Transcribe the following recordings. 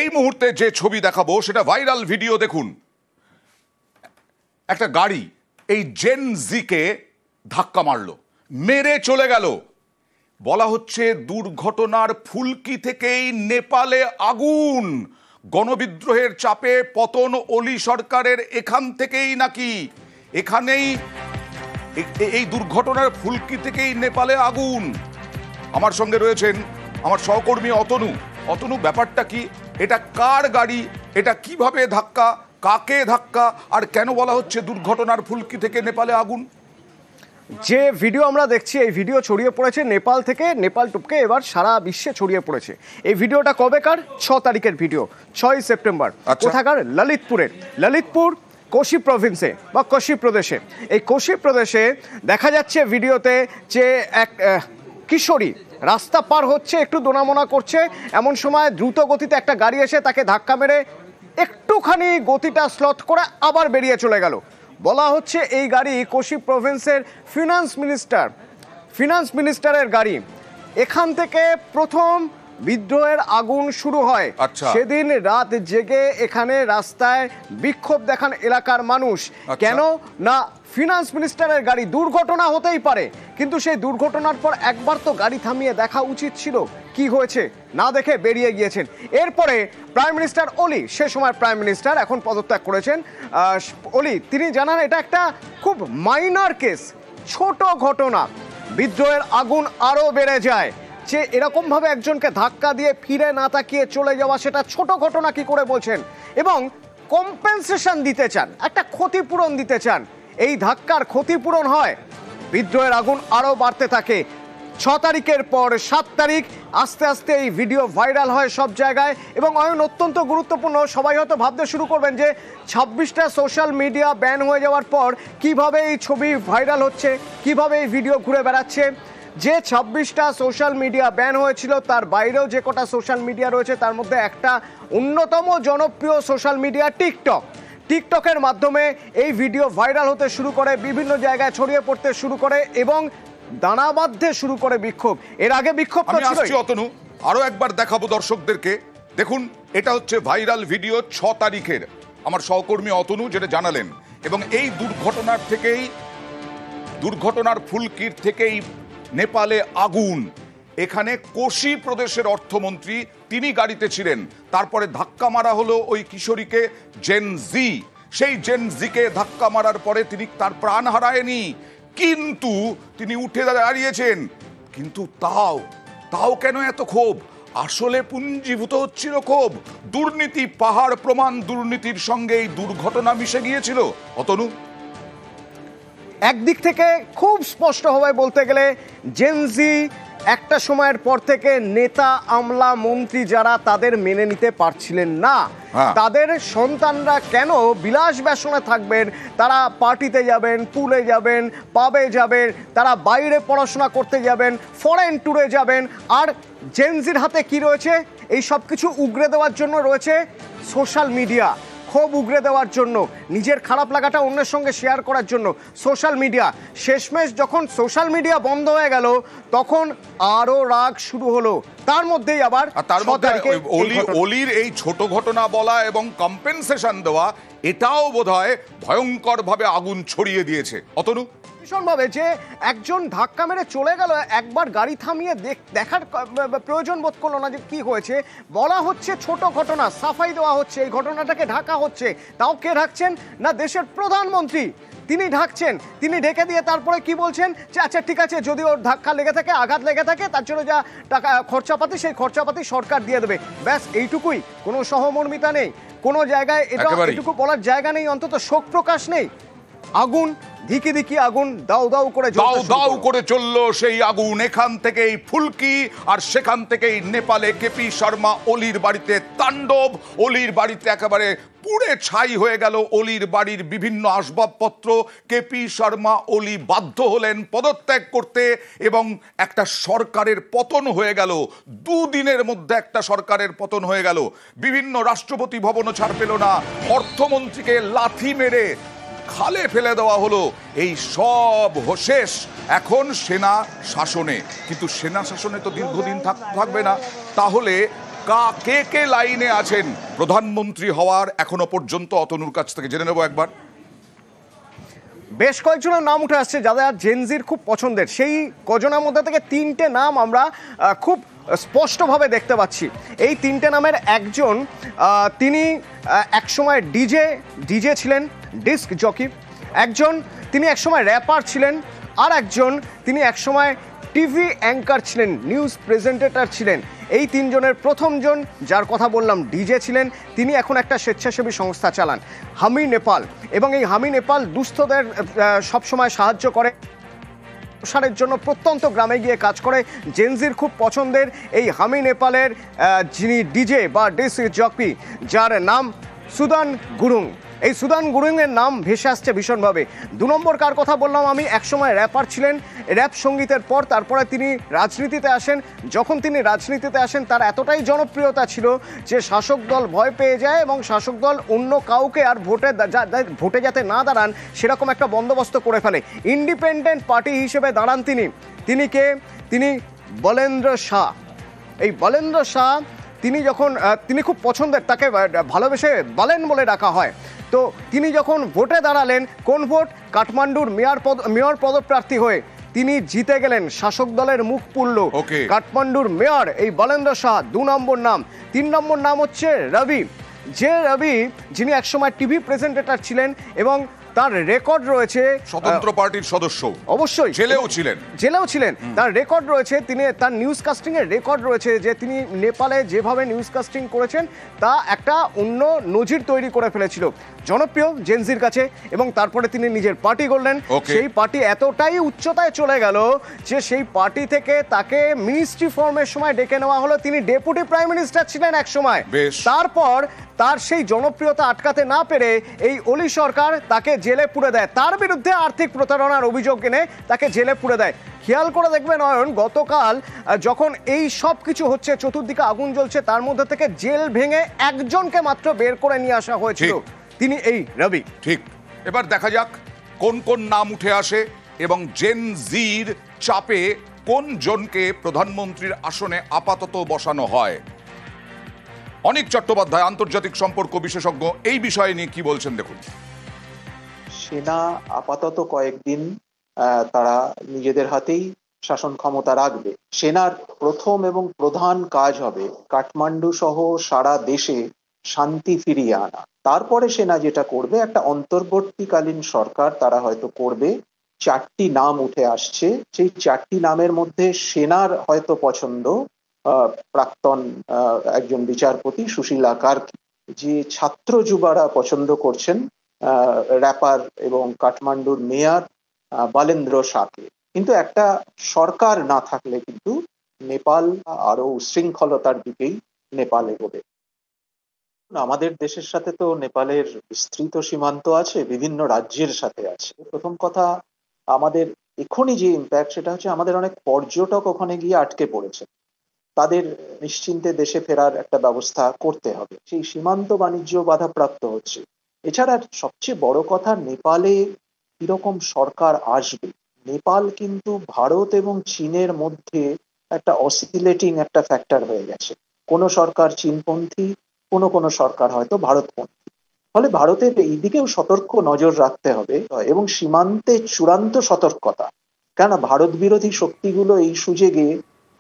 এই মুহূর্তে যে ছবি দেখাবো সেটা ভাইরাল ভিডিও। দেখুন, একটা গাড়ি এই জেন জিকে ধাক্কা মারলো, মেরে চলে গেল। বলা হচ্ছে দুর্ঘটনার ফুলকি থেকেই নেপালে আগুন, গণবিদ্রোহের চাপে পতন অলি সরকারের এখান থেকেই নাকি, এখানেই এই দুর্ঘটনার ফুলকি থেকেই নেপালে আগুন। আমার সঙ্গে রয়েছেন আমার সহকর্মী অতনু। অতনু, ব্যাপারটা কি? এটা কার গাড়ি? এটা কিভাবে ধাক্কা, কাকে ধাক্কা, আর কেন বলা হচ্ছে দুর্ঘটনার ফুলকি থেকে নেপালে আগুন? যে ভিডিও আমরা দেখছি, এই ভিডিও ছড়িয়ে পড়েছে নেপাল থেকে, নেপাল টুপকে এবার সারা বিশ্বে ছড়িয়ে পড়েছে। এই ভিডিওটা কবেকার? 6 তারিখের ভিডিও, 6 সেপ্টেম্বর। কোথাকার? ললিতপুরের। ললিতপুর কোশি প্রভিন্সে বা কোশি প্রদেশে। এই কোশি প্রদেশে দেখা যাচ্ছে ভিডিওতে যে এক কিশোরী রাস্তা পার হচ্ছে, একটু দোনামোনা করছে, এমন সময় দ্রুত গতিতে একটা গাড়ি এসে তাকে ধাক্কা মেরে একটুখানি গতিটা স্লথ করে আবার বেরিয়ে চলে গেল। বলা হচ্ছে এই গাড়ি কোশি প্রভিন্সের ফিনান্স মিনিস্টারের গাড়ি। এখান থেকে প্রথম বিদ্রোহের আগুন শুরু হয়। সেদিন রাত জেগে এখানে রাস্তায় বিক্ষোভ দেখান এলাকার মানুষ। কেন না, ফিনান্স মিনিস্টারের গাড়ি, দুর্ঘটনা হতেই পারে, কিন্তু সেই দুর্ঘটনার পর একবার তো গাড়ি থামিয়ে দেখা উচিত ছিল কি হয়েছে, না দেখে বেরিয়ে গিয়েছেন। এরপরে প্রাইম মিনিস্টার ওলি, সে সময় প্রাইম মিনিস্টার, এখন পদত্যাগ করেছেন, ওলি, তিনি জানান এটা একটা খুব মাইনর কেস, ছোট ঘটনা। বিদ্রোহের আগুন আরো বেড়ে যায়। যে এরকমভাবে একজনকে ধাক্কা দিয়ে ফিরে না তাকিয়ে চলে যাওয়া, সেটা ছোট ঘটনা কি করে বলছেন, এবং কম্পেনসেশন দিতে চান, একটা ক্ষতিপূরণ দিতে চান। এই ধাক্কার ক্ষতিপূরণ হয়, বিদ্রোহের আগুন আরো বাড়তে থাকে। 6 তারিখের পর 7 তারিখ আস্তে আস্তে এই ভিডিও ভাইরাল হয় সব জায়গায়। এবং অত্যন্ত গুরুত্বপূর্ণ, সবাই হয়তো ভাবতে শুরু করবেন যে 26টা সোশ্যাল মিডিয়া ব্যান হয়ে যাওয়ার পর কিভাবে এই ছবি ভাইরাল হচ্ছে, কিভাবে এই ভিডিও ঘুরে বেড়াচ্ছে। যে 26টা সোশ্যাল মিডিয়া ব্যান হয়েছিল, তার বাইরেও যে কটা সোশ্যাল মিডিয়া রয়েছে, তার মধ্যে একটা অন্যতম জনপ্রিয় সোশ্যাল মিডিয়া টিকটকের মাধ্যমে এই ভিডিও ভাইরাল হতে শুরু করে, বিভিন্ন জায়গায় ছড়িয়ে পড়তে শুরু করে এবং দানা বাঁধতে শুরু করে বিক্ষোভ। এর আগে বিক্ষোভ তো ছিল। অতনু, আরো একবার দেখাবো দর্শকদেরকে। দেখুন, এটা হচ্ছে ভাইরাল ভিডিও 6 তারিখের, আমার সহকর্মী অতনু যেটা জানালেন। এবং এই দুর্ঘটনার ফুলকির থেকেই নেপালে আগুন। এখানে কোশি প্রদেশের অর্থমন্ত্রী, তিনি গাড়িতে ছিলেন। তারপরে ধাক্কা মারা হলো ওই কিশোরীকে, জেন জি। সেই জেন জিকে ধাক্কা মারার পরে তিনি তার প্রাণ হারায়নি, কিন্তু তিনি উঠে দাঁড়িয়েছেন। কিন্তু তাও কেন এত ক্ষোভ? আসলে পুঞ্জীভূত হচ্ছিল ক্ষোভ। দুর্নীতি, পাহাড় প্রমাণ দুর্নীতির সঙ্গে এই দুর্ঘটনা মিশে গিয়েছিল। অতনু, একদিক থেকে খুব স্পষ্টভাবে বলতে গেলে, জেনজি একটা সময়ের পর থেকে নেতা, আমলা, মন্ত্রী যারা, তাদের মেনে নিতে পারছিলেন না। তাদের সন্তানরা কেন বিলাস ব্যসনে থাকবেন, তারা পার্টিতে যাবেন, পুলে যাবেন, পাবে যাবেন, তারা বাইরে পড়াশোনা করতে যাবেন, ফরেন ট্যুরে যাবেন। আর জেনজির হাতে কি রয়েছে? এই সব কিছু উগরে দেওয়ার জন্য রয়েছে সোশ্যাল মিডিয়া, ক্ষোভ উগরে দেওয়ার জন্য, নিজের খারাপ লাগাটা অন্যের সঙ্গে শেয়ার করার জন্য সোশ্যাল মিডিয়া। শেষমেশ যখন সোশ্যাল মিডিয়া বন্ধ হয়ে গেল, তখন আরো রাগ শুরু হলো। তার মধ্যেই আবার অলির এই ছোট ঘটনা বলা এবং কম্পেনসেশন দেওয়া, এটাও বোধহয় ভয়ঙ্কর ভাবে আগুন ছড়িয়ে দিয়েছে। অতনু, ভীষণভাবে, যে একজন ধাক্কা মেরে চলে গেল, একবার গাড়ি থামিয়ে দেখার প্রয়োজন বোধ করলো না যে কি হয়েছে। বলা হচ্ছে ছোট ঘটনা, সাফাই দেওয়া হচ্ছে, এই ঘটনাটাকে ঢাকা হচ্ছে। তাও কে ঢাকছেন? না, দেশের প্রধানমন্ত্রী, তিনি ঢাকছেন। তিনি ঢেকে দিয়ে তারপরে কি বলছেন যে আচ্ছা ঠিক আছে, যদি ওর ধাক্কা লেগে থাকে, আঘাত লেগে থাকে, তার জন্য যা টাকা খরচাপাতি, সেই খরচাপাতি সরকার দিয়ে দেবে। ব্যাস এইটুকুই, কোনো সহমর্মিতা নেই, কোনো জায়গায় এটুকু বলার জায়গা নেই, অন্তত শোক প্রকাশ নেই। আগুন, ধিকি ধিকি আগুন, দাউ দাউ করে চললো সেই আগুন। এখান থেকেই ফুলকি, আর সেখান থেকেই নেপালে কেপি শর্মা ওলির বাড়িতে তাণ্ডব। ওলির বাড়িতে একেবারে পুড়ে ছাই হয়ে গেল ওলির বাড়ির বিভিন্ন আসবাবপত্র। কেপি শর্মা ওলি বাধ্য হলেন পদত্যাগ করতে, এবং একটা সরকারের পতন হয়ে গেল। 2 দিনের মধ্যে একটা সরকারের পতন হয়ে গেল। বিভিন্ন রাষ্ট্রপতি ভবনও ছাড় পেল না, অর্থমন্ত্রীকে লাথি মেরে খালে ফেলে দেওয়া হলো। এই সব শেষ এখন সেনা শাসনে। কিন্তু সেনা শাসনে তো দীর্ঘদিন থাকবে না। তাহলে কে কে লাইনে আছেন প্রধানমন্ত্রী হওয়ার এখনো পর্যন্ত, অতনুর কাছ থেকে জেনে নেব একবার। বেশ কয়েকজনের নাম উঠে আসছে যারা জেনজির খুব পছন্দের। সেই কজনের মধ্যে থেকে তিনটে নাম আমরা খুব স্পষ্টভাবে দেখতে পাচ্ছি। এই তিনটে নামের একজন তিনি একসময় ডিজে ছিলেন, ডিস্ক জকি। একজন তিনি একসময় র্যাপার ছিলেন। আর একজন তিনি একসময় টিভি অ্যাঙ্কার ছিলেন, নিউজ প্রেজেন্টেটর ছিলেন। এই তিনজনের প্রথমজন যার কথা বললাম ডিজে ছিলেন, তিনি এখন একটা স্বেচ্ছাসেবী সংস্থা চালান, হামি নেপাল। এবং এই হামি নেপাল দুস্থদের সবসময় সাহায্য করে, প্রসারের জন্য প্রত্যন্ত গ্রামে গিয়ে কাজ করে। জেনজির খুব পছন্দের এই হামি নেপালের যিনি ডিজে বা ডিস্ক জকি, যার নাম সুদান গুরুং। এই সুদান গুরুংয়ের নাম ভেসে আসছে ভীষণভাবে। 2 নম্বর কার কথা বললাম আমি, একসময় র্যাপার ছিলেন, র্যাপ সঙ্গীতের পর তারপরে তিনি রাজনীতিতে আসেন। যখন তিনি রাজনীতিতে আসেন তার এতটাই জনপ্রিয়তা ছিল যে শাসক দল ভয় পেয়ে যায় এবং শাসক দল অন্য কাউকে আর ভোটে যাতে না দাঁড়ান সেরকম একটা বন্দোবস্ত করে ফেলে। ইন্ডিপেন্ডেন্ট পার্টি হিসেবে দাঁড়ান তিনি বলেন্দ্র শাহ। এই বলেন্দ্র শাহ তিনি খুব পছন্দের, তাকে ভালোবেসে বলেন বলে ডাকা হয়। তো তিনি যখন ভোটে দাঁড়ালেন, কোন ভোট? কাঠমান্ডুর মেয়র পদপ্রার্থী হয়ে তিনি জিতে গেলেন, শাসক দলের মুখ পুড়ল। কাঠমান্ডুর মেয়র এই বলেন্দ্র শাহ 2 নম্বর নাম। 3 নম্বর নাম হচ্ছে রবি। যিনি একসময় টিভি প্রেজেন্টেটর ছিলেন এবং তার রেকর্ড রয়েছে, স্বতন্ত্র পার্টির সদস্য, অবশ্যই জেলেও ছিলেন। তার রেকর্ড রয়েছে, তার নিউজ কাস্টিং এর রেকর্ড রয়েছে যে তিনি নেপালে যেভাবে নিউজ কাস্টিং করেছেন তা একটা অন্য নজির তৈরি করে ফেলেছিল, জনপ্রিয় জেনজির কাছে। এবং তারপরে তিনি নিজের পার্টি করলেন। সেই পার্টি এতটাই উচ্চতায় চলে গেল যে সেই পার্টি থেকে তাকে মিনিস্ট্রি ফর্মের সময় ডেকে নেওয়া হলো। তিনি ডেপুটি প্রাইম মিনিস্টার ছিলেন এক সময়। তারপর তার সেই জনপ্রিয়তা আটকাতে না পেরে এই ওলি সরকার তাকে জেলে পুরে দেয়, তার বিরুদ্ধে আর্থিক প্রতারণার অভিযোগ এনে তাকে জেলে পুরে দেয়। খেয়াল করে দেখবেন নয়ন, গতকাল যখন এই সব কিছু হচ্ছে, চতুর্দিকে আগুন জ্বলছে, তার মধ্যে থেকে জেল ভেঙে একজনকে মাত্র বের করে নিয়ে আসা হয়েছিল, তিনি এই রবি। ঠিক, এবার দেখা যাক কোন কোন নাম উঠে আসে এবং জেন জির চাপে কোন জনকে প্রধানমন্ত্রীর আসনে আপাতত বসানো হয়। অনিক চট্টোপাধ্যায়, আন্তর্জাতিক সম্পর্ক বিশেষজ্ঞ, এই বিষয়ে নিয়ে কি বলছেন দেখুন। সেনা আপাতত কয়েকদিন তারা নিজেদের হাতেই শাসন ক্ষমতা রাখবে। সেনার প্রথম এবং প্রধান কাজ হবে কাঠমান্ডু সহ সারা দেশে শান্তি ফিরিয়ে আনা। তারপরে সেনা যেটা করবে, একটা অন্তর্বর্তীকালীন সরকার তারা হয়তো করবে। 4টি নাম উঠে আসছে, সেই 4টি নামের মধ্যে সেনার হয়তো পছন্দ প্রাক্তন একজন বিচারপতি সুশীলা কার্কি, যে ছাত্র যুবারা পছন্দ করছেন র্যাপার এবং কাঠমান্ডুর মেয়র বলেন্দ্র শাহকে। কিন্তু একটা সরকার না থাকলে কিন্তু নেপাল আরো উশৃঙ্খলতার দিকেই নেপাল এগোবে। আমাদের দেশের সাথে তো নেপালের বিস্তৃত সীমান্ত আছে, বিভিন্ন রাজ্যের সাথে আছে। প্রথম কথা, আমাদের এখনই যে ইম্প্যাক্ট সেটা হচ্ছে আমাদের অনেক পর্যটক ওখানে গিয়ে আটকে পড়েছে, তাদের নিশ্চিন্তে দেশে ফেরার একটা ব্যবস্থা করতে হবে। সেই সীমান্ত বাণিজ্য বাধাপ্রাপ্ত হচ্ছে। এছাড়া সবচেয়ে বড় কথা, নেপালে কিরকম সরকার আসবে। নেপাল কিন্তু ভারত এবং চীনের মধ্যে একটা অসিলেটিং একটা ফ্যাক্টর হয়ে গেছে। কোনো সরকার চীনপন্থী, কোনো সরকার হয়তো ভারতপন্থী। ফলে ভারতের এই দিকেও সতর্ক নজর রাখতে হবে এবং সীমান্তে চূড়ান্ত সতর্কতা, কেন ভারত বিরোধী শক্তিগুলো এই সুযোগে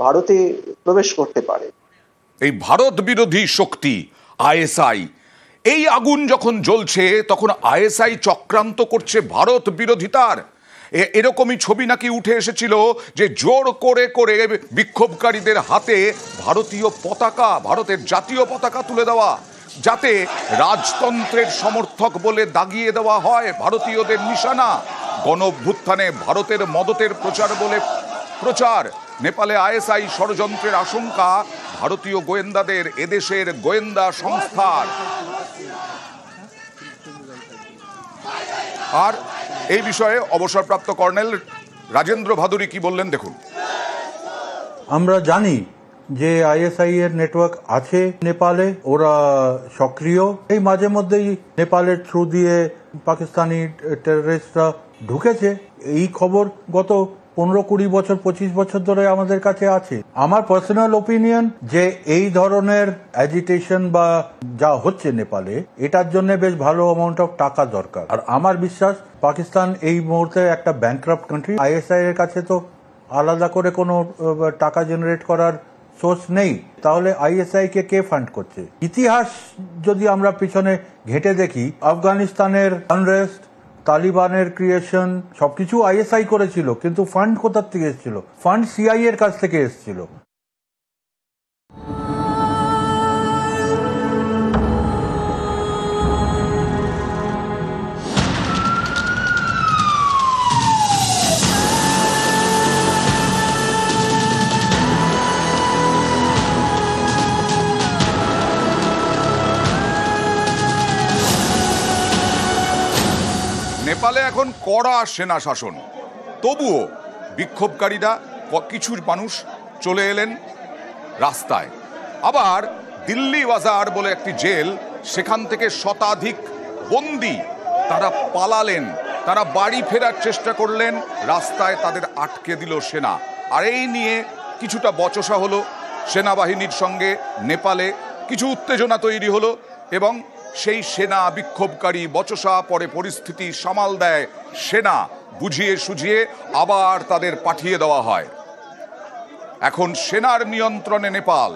ভারতে প্রবেশ করতে পারে। এই ভারত বিরোধী শক্তি আইএসআই, এই আগুন যখন জ্বলছে তখন আইএসআই চক্রান্ত করছে ভারত বিরোধিতার। এরকমই ছবি নাকি উঠে এসেছিল যে জোর করে করে বিক্ষোভকারীদের হাতে ভারতীয় পতাকা, ভারতের জাতীয় পতাকা তুলে দেওয়া, যাতে রাজতন্ত্রের সমর্থক বলে দাগিয়ে দেওয়া হয় ভারতীয়দের নিশানা। গণঅভ্যুত্থানে ভারতের মদতের প্রচার বলে প্রচার। নেপালে আইএসআই ষড়যন্ত্রের আশঙ্কা ভারতীয় গোয়েন্দাদের, এদেশের গোয়েন্দা সংস্থার। আর এই বিষয়ে অবসরপ্রাপ্ত কর্নেল রাজেন্দ্র ভাদুরী কি বললেন দেখুন। আমরা জানি যে আইএসআই এর নেটওয়ার্ক আছে নেপালে, ওরা সক্রিয়। এই মাঝে মধ্যেই নেপালের থ্রু দিয়ে পাকিস্তানি টেররিস্টরা ঢুকেছে। এই খবর গত 15-20 বছর 25 বছর ধরে আমাদের কাছে আছে। আমার পার্সোনাল ওপিনিয়ন যে এই ধরনের অ্যাজিটেশন বা যা হচ্ছে নেপালে, এটার জন্য বেশ ভালো অ্যামাউন্ট অফ টাকা দরকার। আর আমার বিশ্বাস পাকিস্তান এই মুহূর্তে একটা ব্যাংক্রাপ্ট কান্ট্রি। আইএসআই এর কাছে তো আলাদা করে কোনো টাকা জেনারেট করার সোর্স নেই, তাহলে আইএসআই কে ফান্ড করছে? ইতিহাস যদি আমরা পিছনে ঘেঁটে দেখি, আফগানিস্তানের আনরেস্ট, তালিবানের ক্রিয়েশন সবকিছু আইএসআই করেছিল, কিন্তু ফান্ড কোথা থেকে এসেছিল? ফান্ড সিআই এর কাছ থেকে এসেছিল। নেপালে এখন কড়া সেনা শাসন, তবুও বিক্ষোভকারীরা কিছু মানুষ চলে এলেন রাস্তায়। আবার দিল্লি বাজার বলে একটি জেল, সেখান থেকে শতাধিক বন্দী তারা পালালেন, তারা বাড়ি ফেরার চেষ্টা করলেন, রাস্তায় তাদের আটকে দিল সেনা। আর এই নিয়ে কিছুটা বচসা হলো সেনাবাহিনীর সঙ্গে, নেপালে কিছু উত্তেজনা তৈরি হলো এবং সেই সেনা বিক্ষোভকারী বচসা পরে পরিস্থিতি সামাল দেয় সেনা, বুঝিয়ে সুঝিয়ে আবার তাদের পাঠিয়ে দেওয়া হয়। এখন সেনার নিয়ন্ত্রণে নেপাল।